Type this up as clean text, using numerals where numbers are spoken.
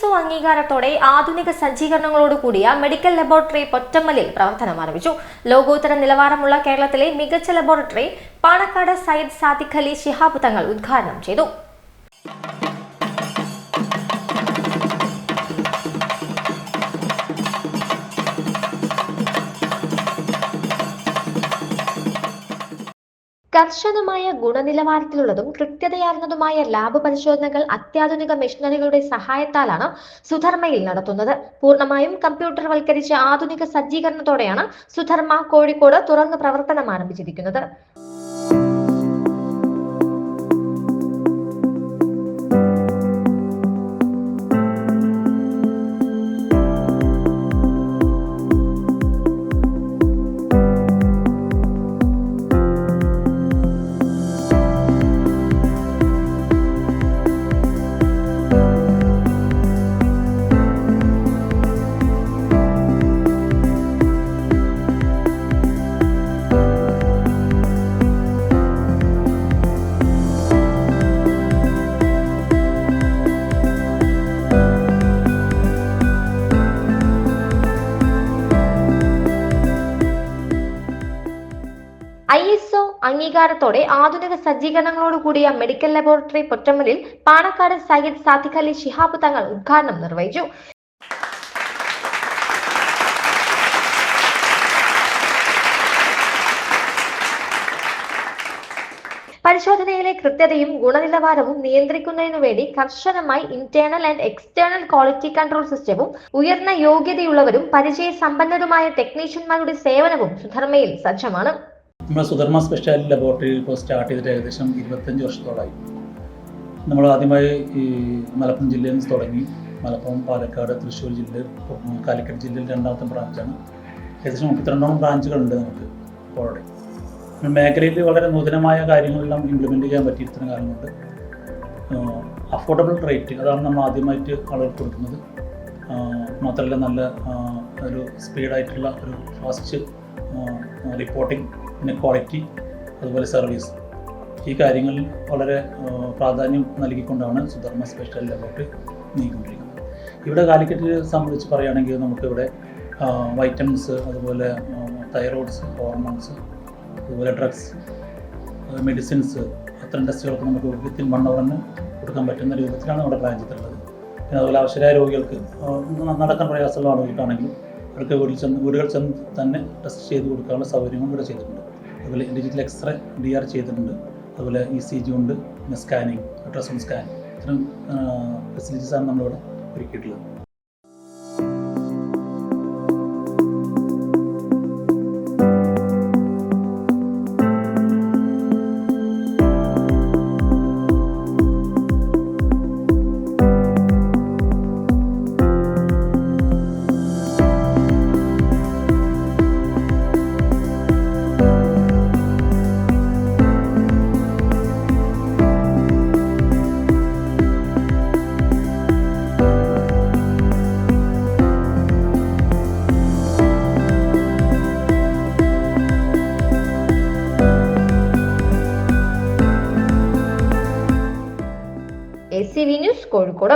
ISO അംഗീകാരത്തോടെ ആധുനിക സജ്ജീകരണങ്ങളോടുകൂടിയ medical laboratory പൊറ്റമ്മലിൽ പ്രവർത്തനം ആരംഭിച്ചു. ലോകോത്തര നിലവാരമുള്ള കേരളത്തിലെ മികച്ച ലബോറട്ടറി പാണക്കാട് സയ്യിദ് സാദിഖ് അലി ശിഹാബ് തങ്ങൾ ഉദ്ഘാടനം ചെയ്തു. കർശനമായ ഗുണനിലവാരത്തിലുള്ളതും കൃത്യതയാർന്നതുമായ ലാബ് പരിശോധനകൾ അത്യാധുനിക മെഷീനറികളുടെ സഹായത്താലാണ് സുധർമ്മയിൽ നടത്തുന്നത്. പൂർണ്ണമായും കമ്പ്യൂട്ടർവൽക്കരിച്ച ആധുനിക സജ്ജീകരണത്തോടെയാണ് സുധർമ്മ കോഴിക്കോട് തുറന്ന് പ്രവർത്തനം ആരംഭിച്ചിരിക്കുന്നത്. ISO അംഗീകാരത്തോടെ ആധുനിക സജ്ജീകരണങ്ങളോടുകൂടിയ മെഡിക്കൽ ലബോറട്ടറി പൊറ്റമ്മലിൽ പാണക്കാട് സയ്യിദ് സാദിഖ് അലി ശിഹാബ് തങ്ങൾ ഉദ്ഘാടനം നിർവഹിച്ചു. പരിശോധനയിലെ കൃത്യതയും ഗുണനിലവാരവും നിയന്ത്രിക്കുന്നതിനു വേണ്ടി കർശനമായി internal and external quality control സിസ്റ്റവും ഉയർന്ന യോഗ്യതയുള്ളവരും പരിചയസമ്പന്നരുമായ ടെക്നീഷ്യന്മാരുടെ സേവനവും സുധർമ്മയിൽ സജ്ജമാണ്. നമ്മൾ സുധർമ്മ സ്പെഷ്യാലിറ്റി ലബോറട്ടറി ഇപ്പോൾ സ്റ്റാർട്ട് ചെയ്തിട്ട് ഏകദേശം 25 വർഷത്തോളമായി. നമ്മൾ ആദ്യമായി ഈ മലപ്പുറം ജില്ലയിൽ നിന്ന് തുടങ്ങി. മലപ്പുറം, പാലക്കാട്, തൃശ്ശൂർ ജില്ലയിൽ, കാലിക്കറ്റ് ജില്ലയിൽ രണ്ടാമത്തെ ബ്രാഞ്ചാണ്. ഏകദേശം 32 ബ്രാഞ്ചുകളുണ്ട് നമുക്ക് ഓൾറെഡി. മേഖലയിൽ വളരെ നൂതനമായ കാര്യങ്ങളെല്ലാം ഇംപ്ലിമെൻറ്റ് ചെയ്യാൻ പറ്റി ഇത്രയും കാലം കൊണ്ട്. അഫോർഡബിൾ റേറ്റ് അതാണ് നമ്മൾ ആദ്യമായിട്ട് ആളുകൾക്ക് കൊടുക്കുന്നത്. മാത്രമല്ല നല്ല ഒരു സ്പീഡായിട്ടുള്ള ഒരു ഫാസ്റ്റ് റിപ്പോർട്ടിംഗ്, പിന്നെ ക്വാളിറ്റി, അതുപോലെ സർവീസ്, ഈ കാര്യങ്ങളിൽ വളരെ പ്രാധാന്യം നൽകിക്കൊണ്ടാണ് സുധർമ്മ സ്പെഷ്യാലിറ്റി ലബോറട്ടറി നീങ്ങിക്കൊണ്ടിരിക്കുന്നത്. ഇവിടെ കാലിക്കറ്റിനെ സംബന്ധിച്ച് പറയുകയാണെങ്കിൽ നമുക്കിവിടെ വൈറ്റമിൻസ്, അതുപോലെ തൈറോയ്ഡ്സ്, ഹോർമോൺസ്, അതുപോലെ ഡ്രഗ്സ്, മെഡിസിൻസ്, അത്തരം ടെസ്റ്റുകളൊക്കെ നമുക്ക് വിത്തിൻ 1 hour കൊടുക്കാൻ പറ്റുന്ന രൂപത്തിലാണ് നമ്മുടെ ബ്രാഞ്ചിലുള്ളത്. പിന്നെ അതുപോലെ ആവശ്യമായ രോഗികൾക്ക് നടക്കാൻ പ്രയാസമുള്ള ആളുകൾക്കാണെങ്കിലും അവർക്ക് വീടുകൾ ചെന്ന് തന്നെ ടെസ്റ്റ് ചെയ്ത് കൊടുക്കാനുള്ള സൗകര്യങ്ങളും ഇവിടെ ചെയ്തിട്ടുണ്ട്. അതുപോലെ ഡിജിറ്റൽ എക്സ്റേ DR ചെയ്തിട്ടുണ്ട്. അതുപോലെ ECG ഉണ്ട്, പിന്നെ സ്കാനിങ്, അൾട്രാസൗണ്ട് സ്കാൻ, ഇത്തരം ഫെസിലിറ്റീസാണ് നമ്മളിവിടെ ഒരുക്കിയിട്ടുള്ളത്. ACV news Kozhikode.